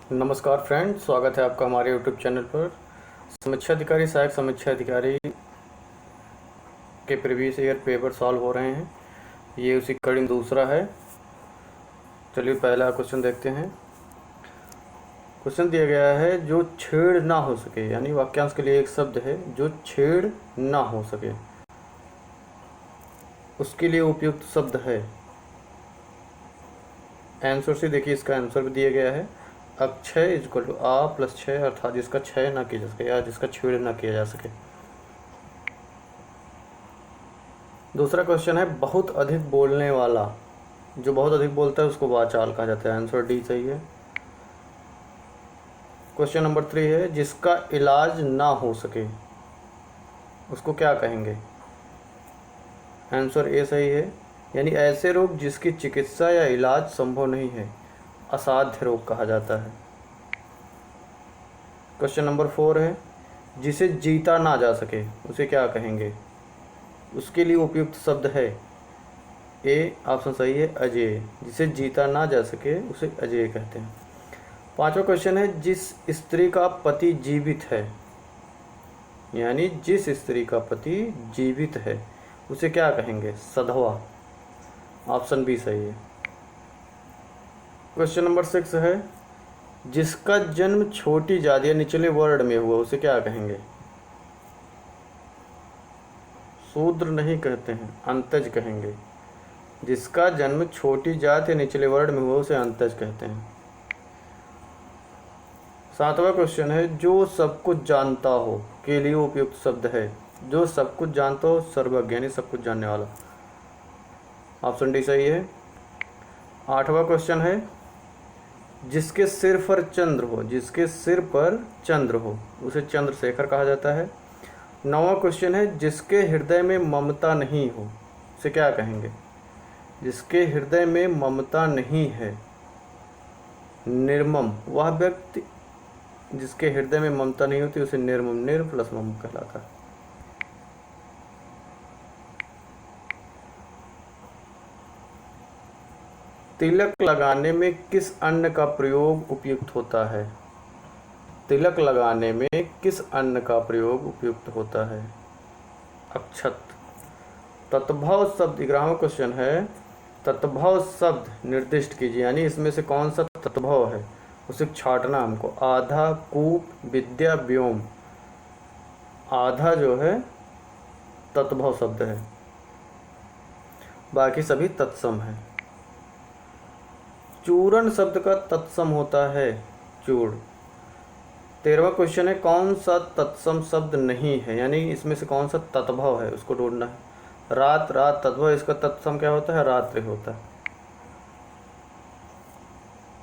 नमस्कार फ्रेंड, स्वागत है आपका हमारे यूट्यूब चैनल पर। समीक्षा अधिकारी सहायक समीक्षा अधिकारी के प्रीवियस ईयर पेपर सॉल्व हो रहे हैं। ये उसी कड़ी में दूसरा है। चलिए पहला क्वेश्चन देखते हैं। क्वेश्चन दिया गया है जो छेड़ ना हो सके, यानी वाक्यांश के लिए एक शब्द है जो छेड़ ना हो सके, उसके लिए उपयुक्त शब्द है। आंसर से देखिए, इसका आंसर भी दिया गया है। अक्षय इजक्वल टू आ प्लस छः, अर्थात जिसका क्षय ना किया जा सके या जिसका छेड़ ना किया जा सके। दूसरा क्वेश्चन है बहुत अधिक बोलने वाला, जो बहुत अधिक बोलता है उसको वाचाल कहा जाता है। आंसर डी सही है। क्वेश्चन नंबर 3 है जिसका इलाज ना हो सके, उसको क्या कहेंगे। आंसर ए सही है, यानी ऐसे रोग जिसकी चिकित्सा या इलाज संभव नहीं है, असाध्य रोग कहा जाता है। क्वेश्चन नंबर 4 है जिसे जीता ना जा सके, उसे क्या कहेंगे। उसके लिए उपयुक्त शब्द है ए, ऑप्शन सही है, अजेय। जिसे जीता ना जा सके उसे अजेय कहते हैं। पांचवा क्वेश्चन है जिस स्त्री का पति जीवित है, यानी जिस स्त्री का पति जीवित है उसे क्या कहेंगे, सधवा। ऑप्शन बी सही है। क्वेश्चन नंबर 6 है जिसका जन्म छोटी जाति या निचले वर्ण में हुआ, उसे क्या कहेंगे। शूद्र नहीं कहते हैं, अंतज कहेंगे। जिसका जन्म छोटी जाति या निचले वर्ण में हुआ उसे अंतज कहते हैं। सातवां क्वेश्चन है जो सब कुछ जानता हो के लिए उपयुक्त शब्द है। जो सब कुछ जानता हो, सर्वज्ञ, यानी सब कुछ जानने वाला। ऑप्शन डी सही है। आठवां क्वेश्चन है जिसके सिर पर चंद्र हो, जिसके सिर पर चंद्र हो उसे चंद्रशेखर कहा जाता है। नौवां क्वेश्चन है जिसके हृदय में ममता नहीं हो, उसे क्या कहेंगे। जिसके हृदय में ममता नहीं है, निर्मम। वह व्यक्ति जिसके हृदय में ममता नहीं होती उसे निर्मम, निर प्लस मम कहलाता है। तिलक लगाने में किस अन्न का प्रयोग उपयुक्त होता है। तिलक लगाने में किस अन्न का प्रयोग उपयुक्त होता है, अक्षत। तत्भव शब्द, 11वां क्वेश्चन है तत्भव शब्द निर्दिष्ट कीजिए, यानी इसमें से कौन सा तत्भव है उसे छांटना हमको। आधा, कूप, विद्या, व्योम। आधा जो है तत्भव शब्द है, बाकी सभी तत्सम है। चूर्ण शब्द का तत्सम होता है चूड़। 13वां क्वेश्चन है कौन सा तत्सम शब्द नहीं है, यानी इसमें से कौन सा तत्भव है उसको ढूंढना है। रात, रात तत्भव, इसका तत्सम क्या होता है, रात्रि होता है।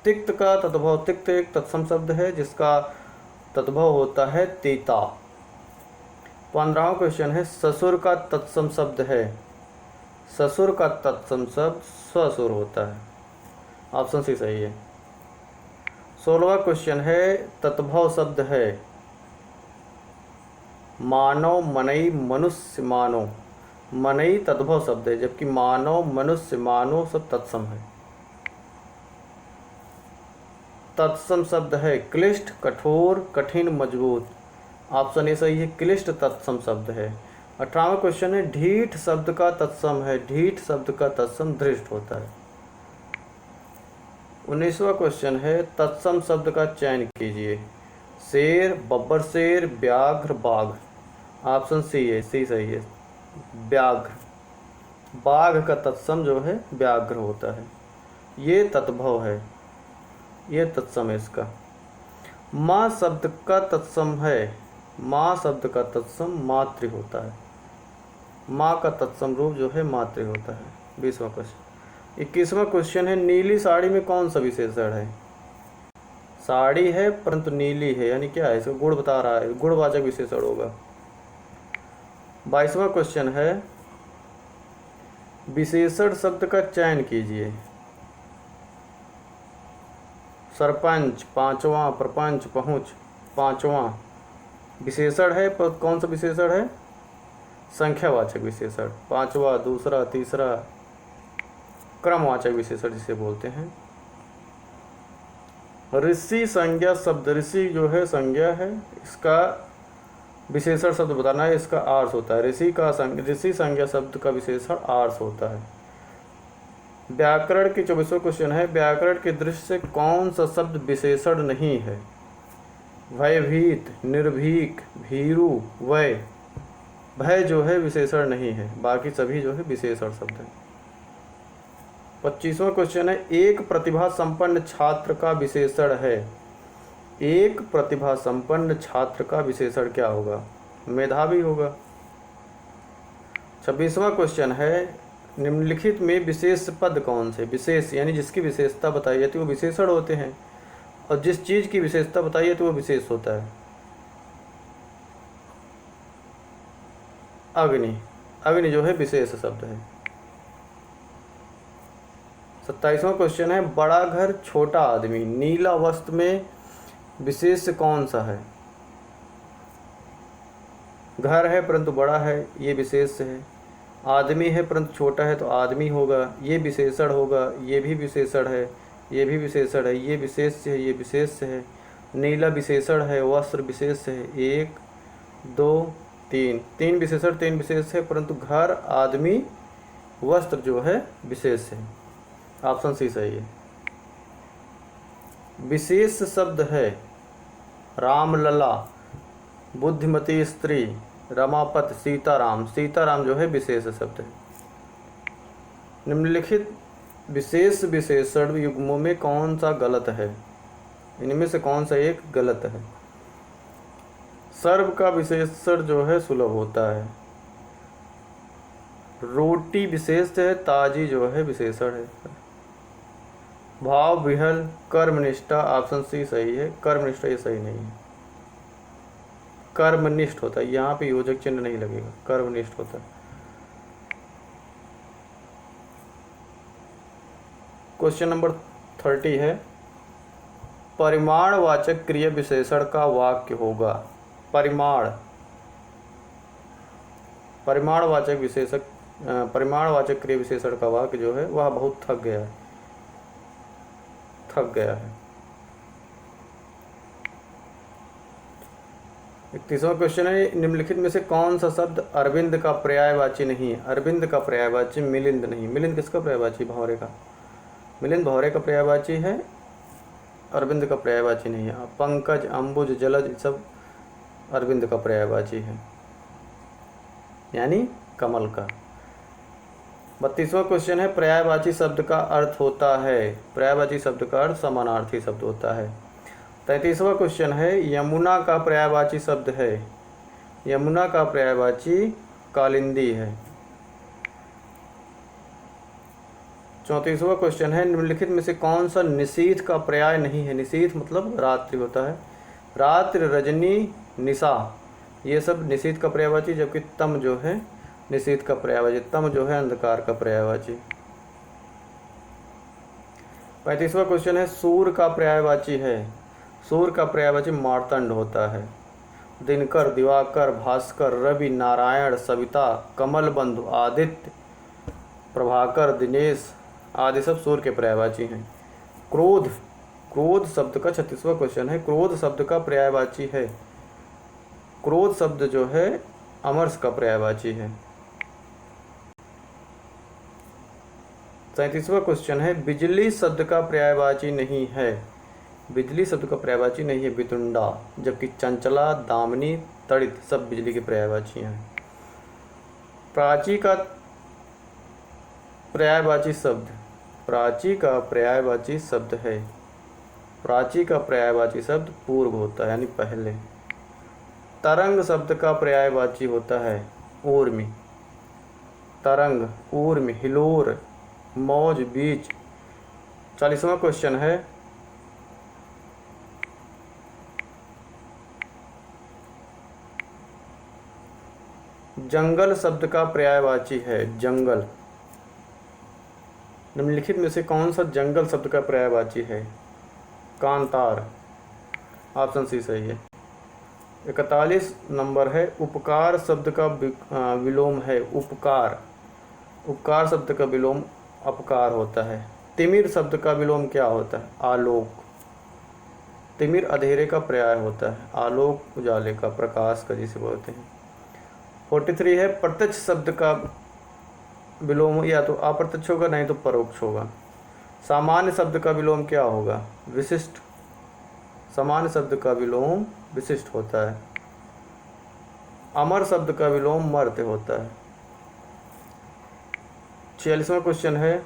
तिक्त का तत्भव, तिक्त एक तत्सम शब्द है जिसका तत्भव होता है तीता। 15वां क्वेश्चन है ससुर का तत्सम शब्द है। ससुर का तत्सम शब्द ससुर होता है। ऑप्शन सी सही है। 16वां क्वेश्चन है तत्भव शब्द है मानव, मनई, मनुष्य, मानव। मनई तत्भव शब्द है, जबकि मानव, मनुष्य, मानव सब तत्सम है। तत्सम शब्द है क्लिष्ट, कठोर, कठिन, मजबूत। ऑप्शन ए सही है, क्लिष्ट तत्सम शब्द है। 18वां क्वेश्चन है ढीठ शब्द का तत्सम है। ढीठ शब्द का तत्सम धृष्ट होता है। 19वां क्वेश्चन है तत्सम शब्द का चयन कीजिए। शेर, बब्बर शेर, व्याघ्र, बाघ। ऑप्शन सी है, सी सही है, व्याघ्र। बाघ का तत्सम जो है व्याघ्र होता है। ये तत्भव है, ये तत्सम है इसका। माँ शब्द का तत्सम है, माँ शब्द का तत्सम मातृ होता है। माँ का तत्सम रूप जो है मातृ होता है। 20वां क्वेश्चन। 21वां क्वेश्चन है नीली साड़ी में कौन सा विशेषण है। साड़ी है परंतु नीली है, यानी क्या है, इसका गुण बता रहा है, गुणवाचक विशेषण होगा। 22वां क्वेश्चन है विशेषण शब्द का चयन कीजिए। सरपंच, पांचवा, प्रपंच, पहुँच, पांचवा विशेषण है, पर कौन सा विशेषण है, संख्यावाचक विशेषण। पांचवा, दूसरा, तीसरा, क्रमवाचक विशेषण जिसे बोलते हैं। ऋषि संज्ञा शब्द, ऋषि जो है संज्ञा है, इसका विशेषण शब्द बताना है, इसका आर्ष होता है। ऋषि संज्ञा शब्द का विशेषण आर्ष होता है। व्याकरण की 24वां क्वेश्चन है, व्याकरण की दृष्टि से कौन सा शब्द विशेषण नहीं है? भयभीत, निर्भीक, भीरु, वय। भय जो है विशेषण नहीं है, बाकी सभी जो है विशेषण शब्द है। 25वां क्वेश्चन है, एक प्रतिभा संपन्न छात्र का विशेषण है। एक प्रतिभा संपन्न छात्र का विशेषण क्या होगा? मेधावी होगा। 26वां क्वेश्चन है, निम्नलिखित में विशेष पद कौन से? विशेष यानी जिसकी विशेषता बताई जाती है वो विशेषण होते हैं, और जिस चीज़ की विशेषता बताई जाती है वो विशेष होता है। अग्नि, अग्नि जो है विशेष शब्द है। 27वां क्वेश्चन है, बड़ा घर छोटा आदमी, नीला वस्त्र में विशेष कौन सा है? घर है परंतु बड़ा है, ये विशेष है। आदमी है परंतु छोटा है तो आदमी होगा, ये विशेषण होगा। ये भी विशेषण है, ये भी विशेषण है, ये विशेष है, ये विशेष है। नीला विशेषण है, वस्त्र विशेष है। 1 2 3, 3 विशेषण, 3 विशेष है, परंतु घर, आदमी, वस्त्र जो है विशेष है। ऑप्शन सी सही है। विशेष शब्द है रामलला, बुद्धिमती स्त्री, रमापत, सीताराम। सीताराम जो है विशेष शब्द है। निम्नलिखित विशेष विशेषण युग्मों में कौन सा गलत है? इनमें से कौन सा एक गलत है? सर्व का विशेषण जो है सुलभ होता है। रोटी विशेष है, ताजी जो है विशेषण है। भाव विहल, कर्मनिष्ठा, ऑप्शन सी सही है। कर्मनिष्ठा ये सही नहीं है, कर्मनिष्ठ होता है, यहाँ पे योजक चिन्ह नहीं लगेगा, कर्मनिष्ठ होता है। क्वेश्चन नंबर 30 है, परिमाणवाचक क्रिया विशेषण का वाक्य होगा। परिमाणवाचक क्रिया विशेषण का वाक्य जो है वह बहुत थक गया है। 31वां क्वेश्चन है, निम्नलिखित में से कौन सा शब्द अरविंद का पर्यायवाची नहीं है? अरविंद का पर्यायवाची मिलिंद नहीं। मिलिंद किसका पर्यायवाची? भौरे का। मिलिंद भौरे का पर्यायवाची है, अरविंद का पर्यायवाची नहीं है। पंकज, अंबुज, जलज सब अरविंद का पर्यायवाची है, यानी कमल का। 32वां क्वेश्चन है, पर्यायवाची शब्द का अर्थ होता है। पर्यायवाची शब्द का अर्थ समानार्थी शब्द होता है। 33वां क्वेश्चन है, यमुना का पर्यायवाची शब्द है। यमुना का पर्यायवाची कालिंदी है। 34वां क्वेश्चन है, निम्नलिखित में से कौन सा निशीथ का पर्याय नहीं है? निशीथ मतलब रात्रि होता है। रात्रि, रजनी, निशा ये सब निशीथ का पर्यायवाची, जबकि तम जो है निशीथ का पर्यायवाची। तम जो है अंधकार का पर्यायवाची। 35वां क्वेश्चन है, सूर्य का पर्यायवाची है। सूर्य का पर्यायवाची मार्तंड होता है। दिनकर, दिवाकर, भास्कर, रवि, नारायण, सविता, कमल बंधु, आदित्य, प्रभाकर, दिनेश आदि सब सूर्य के पर्यायवाची हैं। क्रोध, क्रोध शब्द का 36वां क्वेश्चन है, क्रोध शब्द का पर्यायवाची है। क्रोध शब्द जो है अमरस का पर्यायवाची है। 37वां क्वेश्चन है, बिजली शब्द का पर्यायवाची नहीं है। बिजली शब्द का पर्यायवाची नहीं है बितुंडा, जबकि चंचला, दामिनी, तड़ित सब बिजली के पर्यायवाची हैं। प्राची का पर्यायवाची शब्द, प्राची का पर्यायवाची शब्द है। प्राची का पर्यायवाची शब्द पूर्व होता है, यानी पहले। तरंग शब्द का पर्यायवाची होता है ऊर्मि। तरंग, ऊर्मि, हिलोर, मौज, बीच। 40वां क्वेश्चन है, जंगल शब्द का पर्यायवाची है जंगल। निम्नलिखित में से कौन सा जंगल शब्द का पर्यायवाची है? कांतार। ऑप्शन सी सही है। 41 नंबर है, उपकार शब्द का विलोम है उपकार। उपकार शब्द का विलोम अपकार होता है। तिमिर शब्द का विलोम क्या होता है? आलोक। तिमिर अंधेरे का पर्याय होता है, आलोक उजाले का, प्रकाश का जिसे बोलते हैं। 43 है प्रत्यक्ष शब्द का विलोम या तो अप्रत्यक्ष होगा नहीं तो परोक्ष होगा। सामान्य शब्द का विलोम क्या होगा? विशिष्ट। सामान्य शब्द का विलोम विशिष्ट होता है। अमर शब्द का विलोम मर्त्य होता है। 46वां क्वेश्चन है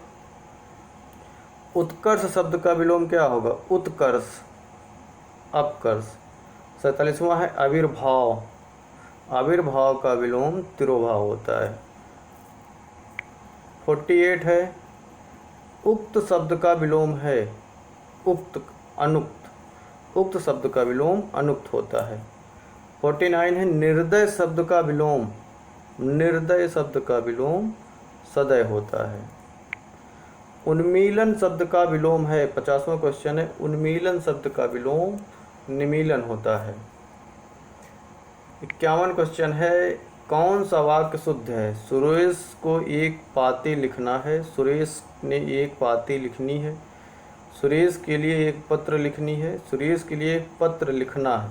उत्कर्ष शब्द का विलोम क्या होगा? उत्कर्ष, अपकर्ष। 47वां है आविर्भाव। आविर्भाव का विलोम तिरोभाव होता है। 48 है उक्त शब्द का विलोम है उक्त, अनुक्त। उक्त शब्द का विलोम अनुक्त होता है। 49 है निर्दय शब्द का विलोम। निर्दय शब्द का विलोम सदय होता है। उन्मीलन शब्द का विलोम है, 50वां क्वेश्चन है, उन्मीलन शब्द का विलोम निमीलन होता है। 51 क्वेश्चन है कौन सा वाक्य शुद्ध है? सुरेश को एक पाती लिखना है। सुरेश ने एक पाती लिखनी है। सुरेश के लिए एक पत्र लिखनी है। सुरेश के लिए एक पत्र लिखना है।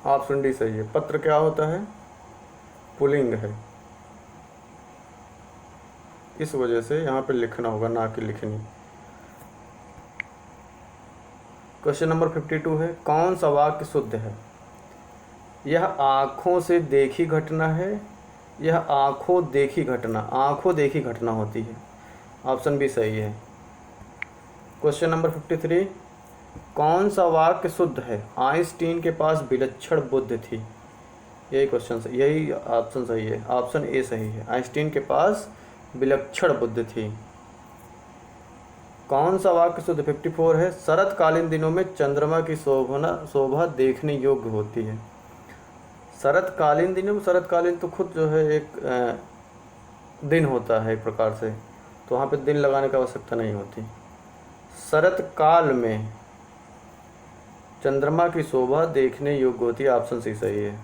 ऑप्शन डी सही है। पत्र क्या होता है? पुल्लिंग है, इस वजह से यहाँ पे लिखना होगा ना कि लिखनी। क्वेश्चन नंबर 52 है कौन सा वाक्य शुद्ध है? यह आँखों से देखी घटना है। यह आँखों देखी घटना, आँखों देखी घटना होती है। ऑप्शन बी सही है। क्वेश्चन नंबर 53 कौन सा वाक्य शुद्ध है? आइंस्टीन के पास विलक्षण बुद्धि थी। यही क्वेश्चन सही, यही ऑप्शन सही है। ऑप्शन ए सही है। आइंस्टीन के पास विलक्षण बुद्धि थी। कौन सा वाक्य शुद्ध? 54 है शरतकालीन दिनों में चंद्रमा की शोभा देखने योग्य होती है। शरतकालीन दिनों में, शरतकालीन तो खुद जो है एक दिन होता है एक प्रकार से, तो वहाँ पे दिन लगाने की आवश्यकता नहीं होती। शरतकाल में चंद्रमा की शोभा देखने योग्य होती है। ऑप्शन सी सही है।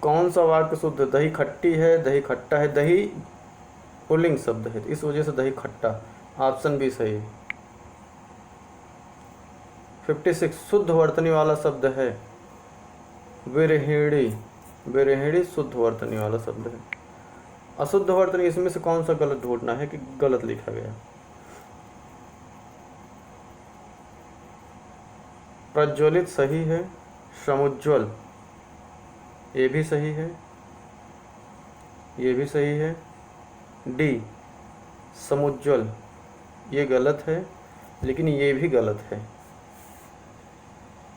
कौन सा वाक्य शुद्ध? दही खट्टी है, दही खट्टा है। दही पुल्लिंग शब्द है, इस वजह से दही खट्टा। ऑप्शन बी सही। 56 शुद्ध वर्तनी वाला शब्द है विरहिणी। विरहिणी शुद्ध वर्तनी वाला शब्द है। अशुद्ध वर्तनी, इसमें से कौन सा गलत ढूंढना है कि गलत लिखा गया? प्रज्वलित सही है। समुज्ज्वल ये भी सही है, ये भी सही है। डी समुज्ज्वल ये गलत है, लेकिन ये भी गलत है।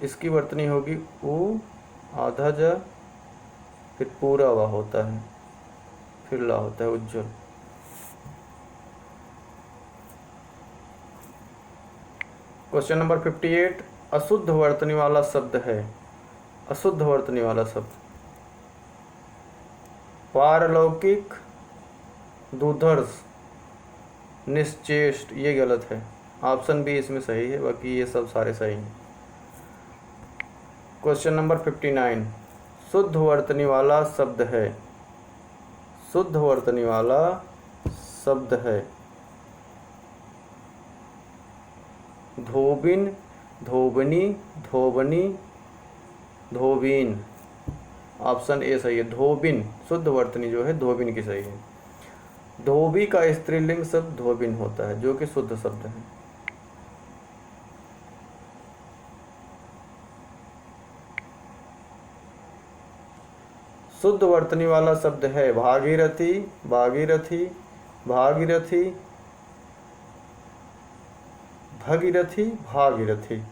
इसकी वर्तनी होगी ऊ आधा जा, फिर पूरा वा होता है, फिर ला होता है उज्ज्वल। क्वेश्चन नंबर 58 अशुद्ध वर्तनी वाला शब्द है। अशुद्ध वर्तनी वाला शब्द पारलौकिक, दुधर्ष, निश्चेष्ट ये गलत है। ऑप्शन बी इसमें सही है, बाकी ये सब सारे सही हैं। क्वेश्चन नंबर 59 शुद्ध वर्तनी वाला शब्द है। शुद्ध वर्तनी वाला शब्द है धोबिन, धोबनी, धोबनी, धोबीन। ऑप्शन ए सही है। धोबिन शुद्ध वर्तनी जो है धोबिन की सही है। धोबी का स्त्रीलिंग शब्द धोबिन होता है, जो कि शुद्ध शब्द है। शुद्ध वर्तनी वाला शब्द है Bhagirathi, Bhagirathi, Bhagirathi, Bhagirathi, Bhagirathi.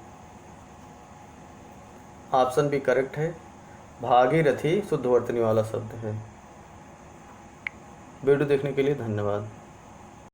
Option B correct है। भागीरथी शुद्ध वर्तनी वाला शब्द है। वीडियो देखने के लिए धन्यवाद।